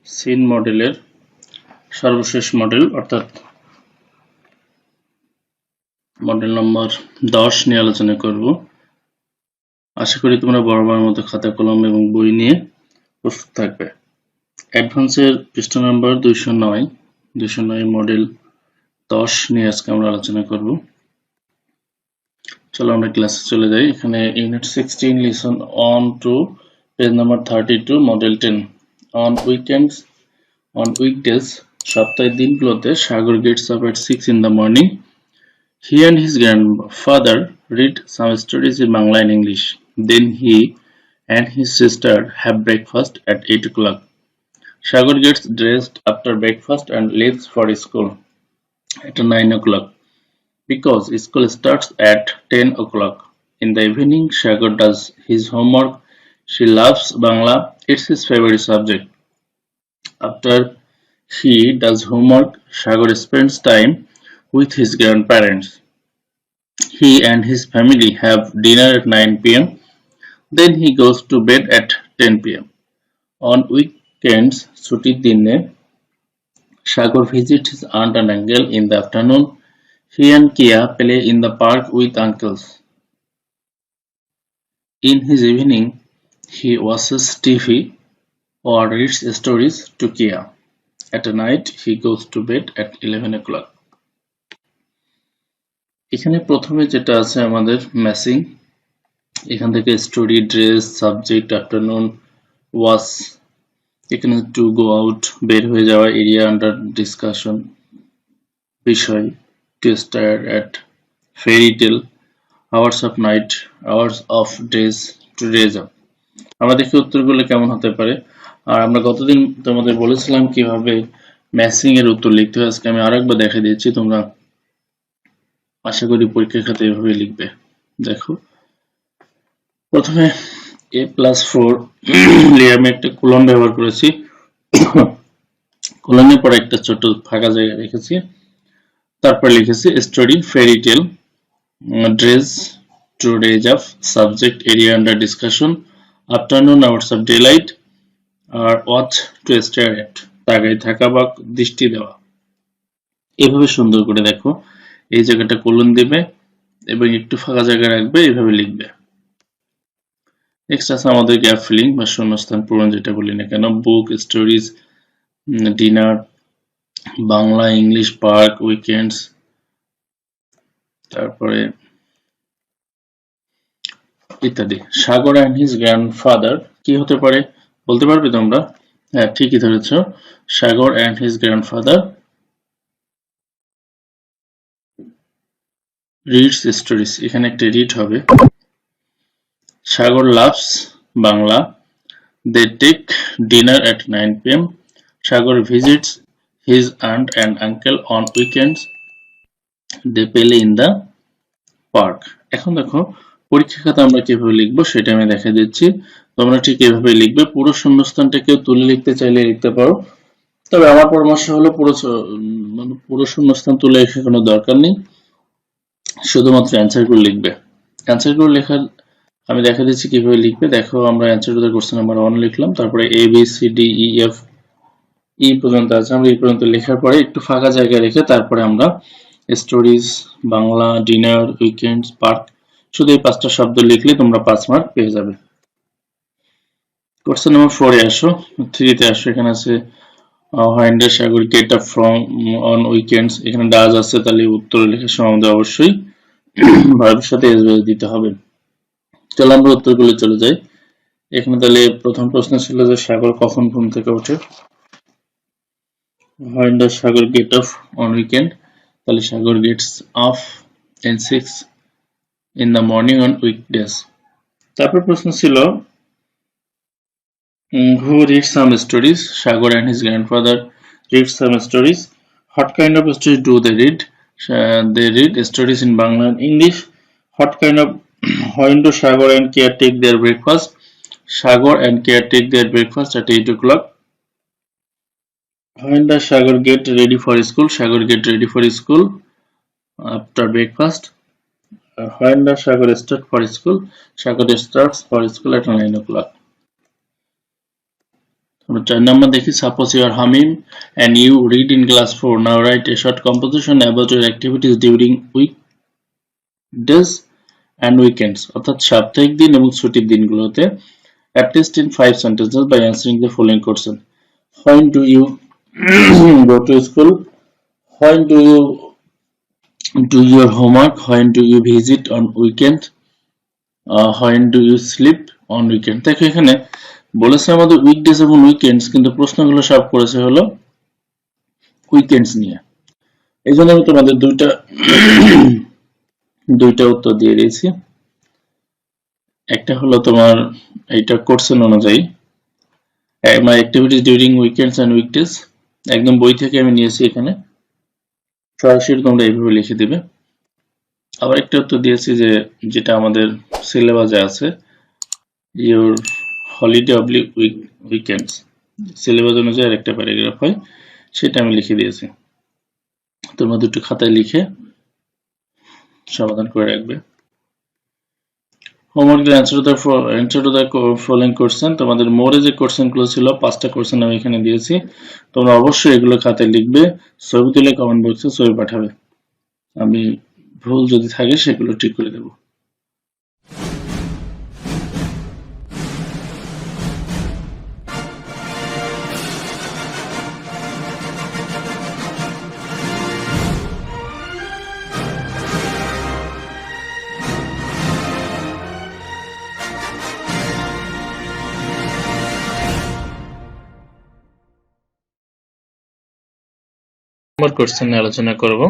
Scene মডেলের সর্বশেষ model অর্থাৎ মডেল নম্বর 10 নিয়ে আলোচনা করব। আশা করি তোমরা বরাবরের মতো খাতা কলম এবং বই নিয়ে প্রস্তুত থাকবে। অ্যাডভান্সের পৃষ্ঠা নম্বর 209 মডেল 10 নিয়ে আজকে আমরা আলোচনা করব। চলো আমরা ক্লাসে চলে যাই। এখানে unit 16 lesson 1 to page number 32 model 10 on weekdays সপ্তাহের দিনগুলোতে সাগর gets up at 6 in the morning. He and his grandfather read some stories in Bangla and English. Then he and his sister have breakfast at 8 o'clock. Sagar gets dressed after breakfast and leaves for school at 9 o'clock because school starts at 10 o'clock. In the evening, Sagar does his homework. She loves Bangla, it's his favorite subject. After he does homework, Sagar spends time with his grandparents. He and his family have dinner at 9 p.m. Then he goes to bed at 10 p.m. On weekends, ছুটির দিনে, Sagar visits his aunt and uncle in the afternoon. He and Kia play in the park with uncles. In his evening, he watches TV or reads stories to Kia. At night, he goes to bed at 11 o'clock. এখানে প্রথমে যেটা আছে আমাদের matching, এখান থেকে story, dress, subject, afternoon, watch, এখানে to go out, বের হয়ে যাওয়া, এরিয়া আন্ডার ডিসকাশন, বিষয়, to stare at, fairy tale, hours of night, hours of days, to days up. আমরা দেখি উত্তরগুলো কেমন হতে পারে। আর আমরা গতদিন তোমাদের বলেছিলাম কিভাবে ম্যাচিং এর উত্তর লিখতে হয়, আজকে আমি আরেকবার দেখে দিয়েছি, তোমরা আশা করি পরীক্ষার খাতে এভাবে লিখবে। দেখো প্রথমে a+4 লিয়ে আমি একটা কোলন ব্যবহার করেছি, কোলনের পরে একটা ছোট ফাঁকা জায়গা রেখেছি, তারপর লিখেছি story, fairy tale, dress, two days off, subject, area under discussion, afternoon, hours of daylight, আর ওয়াচ, টু স্টেয়ার এট, তাকায় থাকা বা দৃষ্টি দেওয়া। এভাবে সুন্দর করে দেখো, এই জায়গাটা কোলন দিবে এবং একটু ফাঁকা জায়গা রাখবে, এইভাবে লিখবে। নেক্সট আছে আমাদের গ্যাপ ফিলিং বা শূন্যস্থান পূরণ, যেটা বলি না কেন, book, stories, dinner, Bangla, English, park, weekends, তারপরে ইত্যাদি। সাগর অ্যান্ড হিজ গ্র্যান্ডফাদার কি হতে পারে বলতে পারবে তোমরা? হ্যাঁ, ঠিকই ধরেছ, Sagar and his grandfather reads stories, এখানে একটা রিড হবে। Sagar loves Bangla, they take dinner at 9 p.m. Sagar visits his aunt and uncle on weekends. They play in the park. এখন দেখো পরীক্ষা খাতা আমরা কিভাবে লিখবো সেটা আমি দেখা দিচ্ছি, তোমরা ঠিক এভাবে লিখবে। পুরো শূন্যস্থানটা কেউ তুলে লিখতে চাইলে লিখতে পারো, তবে আমার পরামর্শ হলো পুরো শূন্যস্থান তুলে লেখার কোনো দরকার নেই, শুধুমাত্র অ্যান্সারগুলো লিখবে। অ্যান্সারগুলো লেখার আমি দেখা দিচ্ছি কিভাবে লিখবে। দেখো আমরা answer to the question number 1 লিখলাম, তারপরে A B C D E F E পর্যন্ত আছে, আমরা এই পর্যন্ত লেখার পরে একটু ফাঁকা জায়গা রেখে তারপরে আমরা stories, Bangla, dinner, weekends, park, শুধু এই 5টা শব্দ লিখলে তোমরা 5 মার্ক পেয়ে যাবে। কোশ্চেন নাম্বার 4 এ আসো, 3 তে আসো। এখানে আছে when does Sagar get up from on weekends, এখানে ডাজ আছে, তাহলে উত্তর লেখার সময় আমাদের অবশ্যই ভার্বের সাথে এস বেস দিতে হবে। চলো আমরা উত্তরগুলো চলে যাই। এখানে তাহলে প্রথম প্রশ্ন ছিল যে সাগর কখন ঘুম থেকে ওঠে, when does Sagar get up on weekend, তাহলে সাগর gets up in 6 in the morning on weekdays। তারপর প্রশ্ন ছিল who reads some stories, Sagar and his grandfather read some stories. What kind of stories do they read? They read stories in Bangla and English. What kind of when do Sagar and Kia take their breakfast? Sagar and Kia take their breakfast at 8 o'clock. When does Sagar get ready for school? Sagar get ready for school after breakfast. When does Sagar start for school? Sagar starts for school at 9 o'clock. আমরা 4 number দেখি, suppose you are Hamim and you read in class 4. Now write a short composition about your activities during weekdays and weekends. অর্থাৎ সাপ্তাহিক দিন এবং ছুটির দিনগুলোতে at least in 5 sentences by answering the following question. When do you go to school? When do you do your homework? When do you visit on weekend? When do you sleep on weekend? দেখো এখানে বলেছে আমাদের weekdays এবং weekends, কিন্তু প্রশ্নগুলো সব করেছে হলো উইকেন্ডস নিয়ে। এই জন্য আমি তোমাদের দুইটা উত্তর দিয়ে দিয়েছি। একটা হলো তোমার এইটা কোর্সেন অনুযায়ী my activities during weekends and weekdays, একদম বই থেকে আমি নিয়েছি, এখানে সরাসরি তোমরা এইভাবে লিখে দিবে। আবার একটা উত্তর দিয়েছি যে যেটা আমাদের সিলেবাসে আছে, your holiday oblique weekends, syllabus অনুযায়ী আরেকটা প্যারাগ্রাফ হয়, সেটা আমি লিখে দিয়েছি। তোমরা দুটো খাতায় লিখে সমাধান করে রাখবে। Homework answer to the following question, তোমাদের মোরে যে কোশ্চেনগুলো ছিল 5টা কোশ্চেন আমি এখানে দিয়েছি, তোমরা অবশ্যই এগুলো খাতায় লিখবে, ছবি তুলে কমেন্ট বক্সে ছবি পাঠাবে, আমি ভুল যদি থাকে সেগুলো ঠিক করে দেব। কোশ্চেন নিয়ে আলোচনা করব,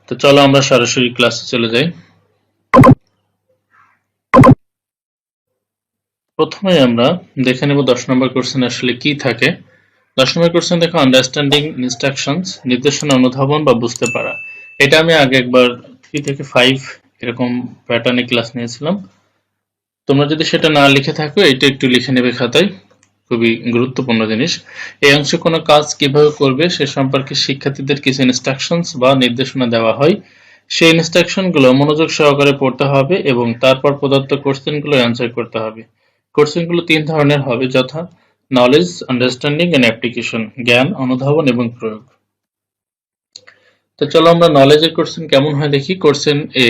তো চলো আমরা সরাসরি ক্লাসে চলে যাই। প্রথমে আমরা দেখে নেব 10 নম্বর কোশ্চেন আসলে কি থাকে। 10 নম্বর কোশ্চেন দেখো, আন্ডারস্ট্যান্ডিং ইনস্ট্রাকশনস, নির্দেশনা অনুধাবন বা বুঝতে পারা। এটা আমি আগে একবার 3 থেকে 5 এরকম প্যাটার্নে ক্লাস নিয়েছিলাম, তোমরা যদি সেটা না লিখে থাকো এটা একটু লিখে নেবে খাতায়, খুবই গুরুত্বপূর্ণ জিনিস। এই অংশে কোনো কাজ কিভাবে করবে সে সম্পর্কে শিক্ষার্থীদের কিছু ইনস্ট্রাকশনস বা নির্দেশনা দেওয়া হয়, সেই ইনস্ট্রাকশনগুলো মনোযোগ সহকারে পড়তে হবে এবং তারপর প্রদত্ত কোশ্চেনগুলো অ্যান্সার করতে হবে। কোশ্চেনগুলো 3 ধরনের হবে, যথা নলেজ, আন্ডারস্ট্যান্ডিং এন্ড অ্যাপ্লিকেশন, জ্ঞান, অনুধাবন এবং প্রয়োগ। তো চলো আমরা নলেজের কোশ্চেন কেমন হয় দেখি। কোশ্চেন এ,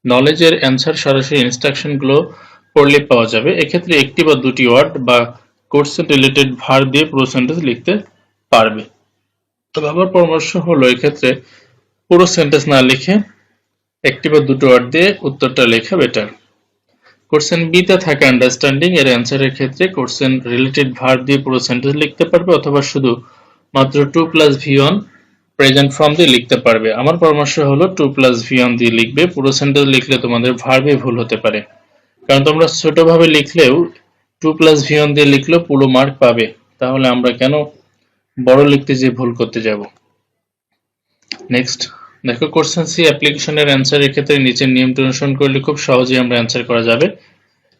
নলেজের অ্যান্সার সরাসরি ইনস্ট্রাকশনগুলো পড়লে পাওয়া যাবে। এক্ষেত্রে একটি বা দুটি ওয়ার্ড বা কোশ্চেন রিলেটেড ভার্ব দিয়ে পুরো সেন্টেন্স লিখতে পারবে। তবে আমার পরামর্শ হলো এক্ষেত্রে পুরো সেন্টেন্স না লিখে একটি বা দুটো ওয়ার্ড দিয়ে উত্তরটা লেখা বেটার। কোশ্চেন বি তে থাকে আন্ডারস্ট্যান্ডিং, এর অ্যান্সারের ক্ষেত্রে কোশ্চেন রিলেটেড ভার্ব দিয়ে পুরো সেন্টেন্স লিখতে পারবে অথবা শুধু মাত্র 2+V1 প্রেজেন্ট ফর্ম দিয়ে লিখতে পারবে। আমার পরামর্শ হলো 2+V1 দিয়ে লিখবে। পুরো সেন্টেন্স লিখলে তোমাদের ভার্বে ভুল হতে পারে, কারণ তোমরা ছোটভাবে লিখলেও 2+V1 দিয়ে লিখলেও পুরো মার্ক পাবে, তাহলে আমরা কেন বড় লিখতে যে ভুল করতে যাব। নেক্সট দেখো, কোশ্চেন সি, অ্যাপ্লিকেশনের অ্যান্সারের ক্ষেত্রে নিচের নিয়মটি অনুসরণ করলে খুব সহজেই আমরা অ্যান্সার করা যাবে।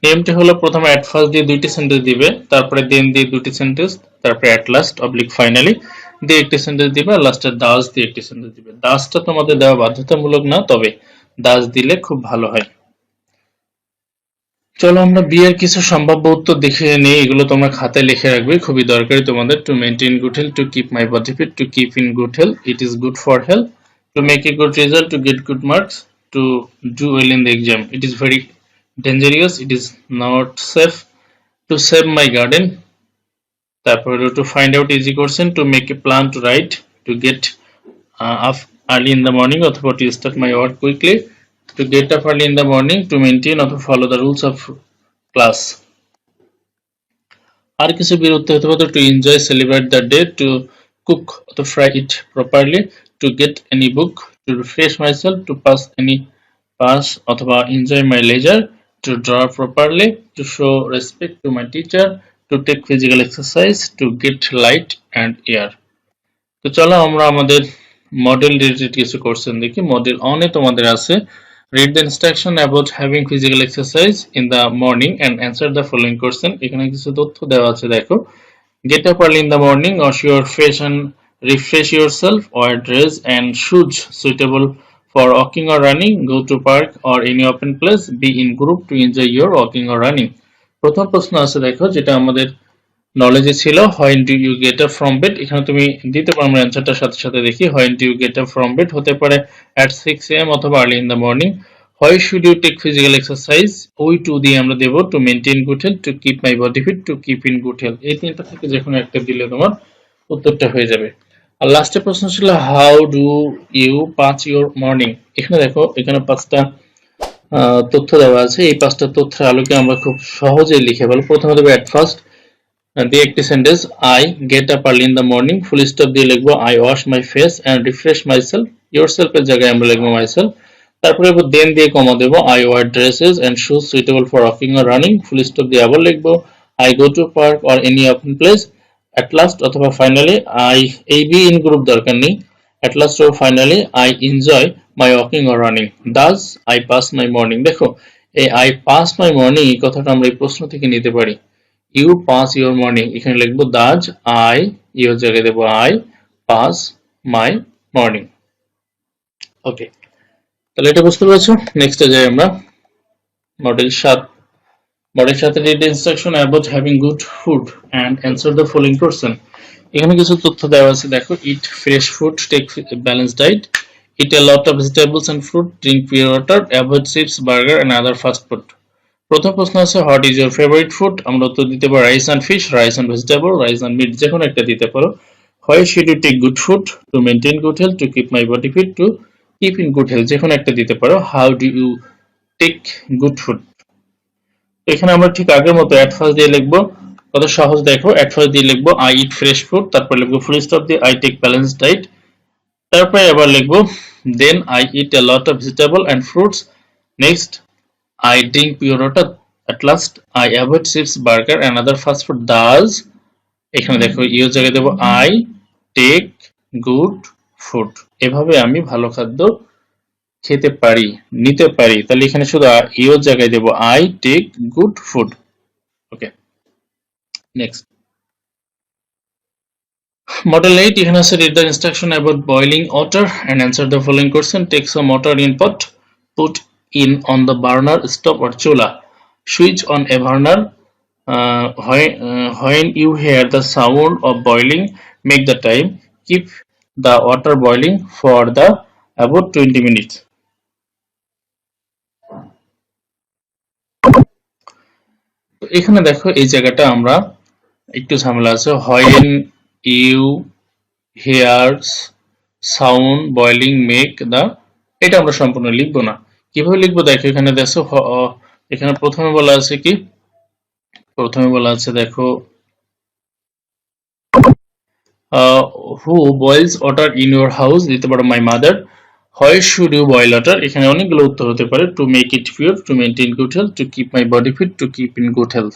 নিয়মটি হলো প্রথমে অ্যাট ফার্স্ট দিয়ে দুইটি সেন্টেন্স দিবে, তারপরে দেন দিয়ে দুটি সেন্টেন্স, তারপরে অ্যাট লাস্ট অবলিক ফাইনালি দিয়ে একটি সেন্টেন্স দিবে, আর লাস্টে দাস দিয়ে একটি সেন্টেন্স দিবে। দাসটা তোমাদের দেওয়া বাধ্যতামূলক না, তবে দাস দিলে খুব ভালো হয়। চলো আমরা বি এর কিছু সম্ভাব্য উত্তর দেখে নিই, এগুলো তোমরা খাতায় লিখে রাখবে, খুবই দরকারি তোমাদের। To maintain good health, to keep my body fit, to keep in good health, it is good for health, to make a good result, to get good marks, to do well in the exam, it is very dangerous, it is not safe, to save my garden, তারপর হলো to find out easy question, to make a plan to write, to get up early in the morning অথবা to start my work quickly, to get up early in the morning, to maintain or to follow the rules of class. আর কিছু বিরুদ্ধ হতে পারে, to enjoy, celebrate the day, to cook or to fry it properly, to get any book, to refresh myself, to pass অথবা enjoy my leisure, to draw properly, to show respect to my teacher, to take physical exercise, to get light and air. তো চলো আমরা আমাদের model related কিছু question দেখি। Model 1 এ তোমাদের আছে, read the instruction about having physical exercise in the morning and answer the following question. এখানে কিছু তথ্য দেওয়া আছে, দেখো। Get up early in the morning, wash your face and refresh yourself, wear dress and shoes suitable for walking or running, go to park or any open place, be in group to enjoy your walking or running. প্রথম প্রশ্ন আছে দেখো, যেটা আমাদের নলেজে ছিল when do you get up from bed, এখানে তুমি দিতে পারো, আমরা অ্যান্সারটার সাথে সাথে দেখি। When do you get up from bed হতে পারে অ্যাট 6 am অথবা early in the morning. Why should you take physical exercise, ওই টু দিয়ে আমরা দেবো to maintain good health, to keep my body fit, to keep in good health. এই তিনটা থেকে যে কোনো একটা দিলে তোমার উত্তরটা হয়ে যাবে। আর লাস্টের প্রশ্ন ছিল how do you pass your morning. এখানে দেখো, এখানে 5টা তথ্য দেওয়া আছে। এই 5টা তথ্যের আলোকে আমরা খুব সহজেই লিখে ফেলবো। প্রথমে দেবো অ্যাট ফার্স্ট দিয়ে একটি sentence, I get up early in the morning, full stop দিয়ে লিখবো I wash my face and refresh myself, yourself এর জায়গায় আমরা লিখবো মাইসেলফ। তারপরে দেন দিয়ে কমা দেবো I were dresses and shoes suitable for walking or running, full stop দিয়ে আবার লিখবো I go to park or any open place, at last অথবা ফাইনালি আই, এই বি ইন গ্রুপ দরকার নেই, at last or finally I enjoy my walking or running, Das I pass my morning. দেখো, এই I pass my morning এই কথাটা আমরা এই প্রশ্ন থেকে নিতে পারি। ইউ পাস ইউর মর্নিং, এখানে লিখবো দাজ আই, ইউর জায়গায় দেবো I pass my morning. Okay, তাহলে এটা বুঝতে পেরেছো। নেক্সটে যাই আমরা model 7। Model 7 read instruction about having good food and answer the following question. এখানে কিছু তথ্য দেওয়া আছে, দেখো। Eat fresh food, take balance diet, eat a lot of vegetables and fruit, drink pure water, avoid chips, burger and other fast food. প্রথম প্রশ্ন আছে what is your favourite food, আমরা উত্তর দিতে পারি rice and fish, rice and vegetable, rice and meat, যে কোনো একটা দিতে পারো। Why should you take good food, to maintain good health, to keep my body fit, to keep in good health, যে কোনো একটা দিতে পারো। How do you take good food, এখানে আমরা ঠিক আগের মতো অ্যাট ফার্স্ট দিয়ে লিখবো, কত সহজ দেখো। অ্যাট ফার্স্ট দিয়ে লিখবো আই ইট ফ্রেশ ফুড, তারপর লিখবো ফুল স্টপ দিয়ে আই টেক ব্যালেন্স ডায়েট, তারপরে আবার লিখবো then I eat a lot of vegetable and fruits, next I drink pure water. At last, I avoid chips, burger, and other fast food. Does, এখানে দেখো your জায়গায় দেবো I take good food. এভাবে আমি ভালো খাদ্য খেতে পারি, নিতে পারি। তাহলে এখানে শুধু ইউর জায়গায় দেবো I take good food. Okay, next model 8। এখানে আছে read the instruction about boiling water and answer the following question. Take some water in pot, put in on the burner, stove or chula. Switch on a burner when you hear the sound of boiling. Make the time. Keep the water boiling for the about 20 minutes. তো এখানে দেখো, এই জায়গাটা আমরা একটু ঝামেলা আছে। when you hears sound boiling make the, এটা আমরা সম্পূর্ণ লিখবো না। কিভাবে লিখবো দেখো, এখানে দেখো, এখানে প্রথমে বলা আছে কি, প্রথমে বলা আছে দেখো who boils water in your house, দিতে পারো my mother. Why should you boil water, এখানে অনেকগুলো উত্তর হতে পারে। to make it pure, to maintain good health, to keep my body fit, to keep in good health।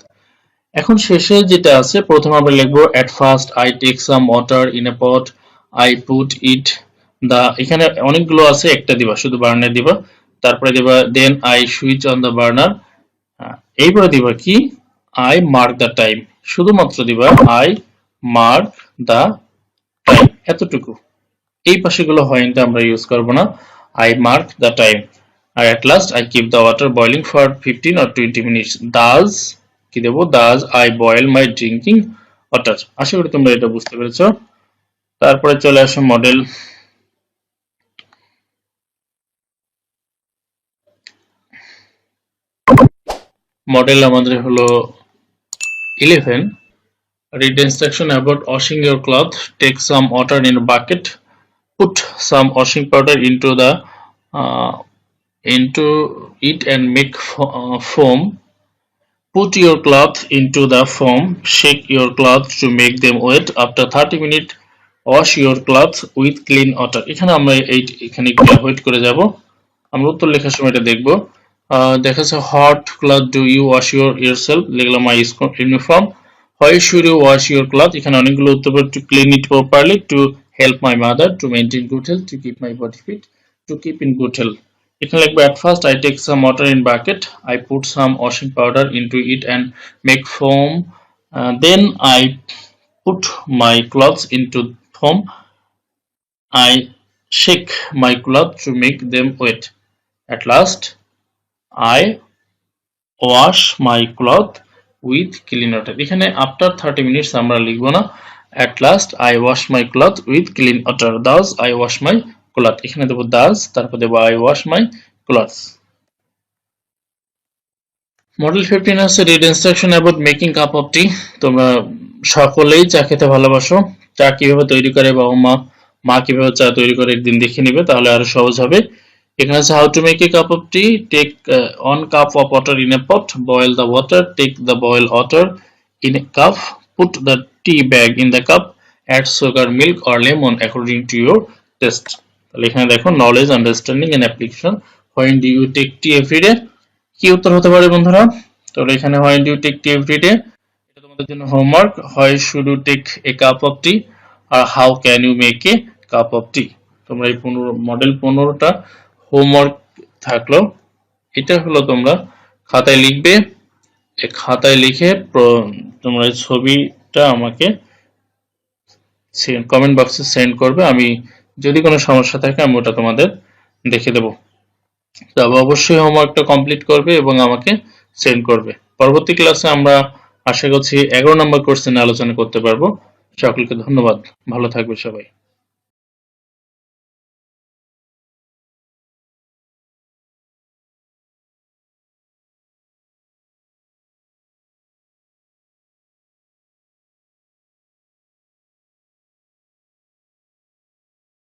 এখন শেষে যেটা আছে, প্রথমে আমরা লিখবো at first I take some water in a pot, I put it the, এখানে অনেকগুলো আছে, একটা দিবা, শুধু বার্নার দিবা, তারপরে দিবা then I switch on the burner, এইবারে দিবা কি I mark the time, শুধুমাত্র দিবা I mark the time, এতটুকু। এই পাশেগুলো হয়টা আমরা ইউজ করব না, I mark the time। R at last I keep the water boiling for 15 or 20 minutes. Does, কি দেব, does I boil my drinking water। আশা করি তোমরা এটা বুঝতে পেরেছো। তারপরে চলে আসো মডেল আমাদের হলো 11। read the instruction about washing your cloth. Take some water in a bucket, put some washing powder into it and make foam. Put your cloth into the foam, shake your cloth to make them wet. After 30 minutes, wash your cloth with clean water. এখানে আমরা এখানে একটু avoid করে যাব, আমরা উত্তর লেখার সময় এটা দেখব। দেখা যাচ্ছে hot cloth do you wash yourself, লিখলাম my uniform। Why should you wash your cloth, এখানে অনেকগুলো উত্তর, to clean it properly, to help my mother, to maintain good health, to keep my body fit, to keep in good health। এখানে লিখবো at first I take some water in bucket, I put some washing powder into it and make foam, then I put my clothes into foam, I shake my clothes to make them wet. At last I wash my cloth with clean water. এখানে after 30 minutes আমরা লিখবো না। At last I wash my cloth with clean water. Thus I wash my cloth. এখানে দেবো thus, তারপর দেবো I wash my clothes. Model 15 আছে read instruction about making cup of tea. তোমরা সকলেই চা খেতে ভালোবাসো। চা কিভাবে তৈরি করে বাবা মা কিভাবে চা তৈরি করে একদিন দেখে নিবে, তাহলে আরো সহজ হবে। এখানে আছে how to make a cup of tea. Take 1 cup of water in a pot, boil the water, take the boil water in a cup, put the tea bag in the cup, add sugar, milk or lemon according to your taste. তাহলে এখানে দেখো knowledge, understanding and application. When do you take tea everyday? কি উত্তর হতে পারে বন্ধুরা? তাহলে এখানে when do you take tea everyday, এটা তোমাদের জন্য homework. Why should you take a cup of tea, আর how can you make a cup of tea. তোমরা এই মডেল 15টা হোমওয়ার্ক থাকলো। এটা হলো তোমরা খাতায় লিখবে। এই খাতায় লিখে তোমরা এই ছবিটা আমাকে কমেন্ট বক্সে সেন্ড করবে। আমি যদি কোনো সমস্যা থাকে আমি ওটা তোমাদের দেখে দেবো। তবে অবশ্যই হোমওয়ার্কটা কমপ্লিট করবে এবং আমাকে সেন্ড করবে। পরবর্তী ক্লাসে আমরা আশা করছি 11 নম্বর কোশ্চেন আলোচনা করতে পারবো। সকলকে ধন্যবাদ, ভালো থাকবে সবাই।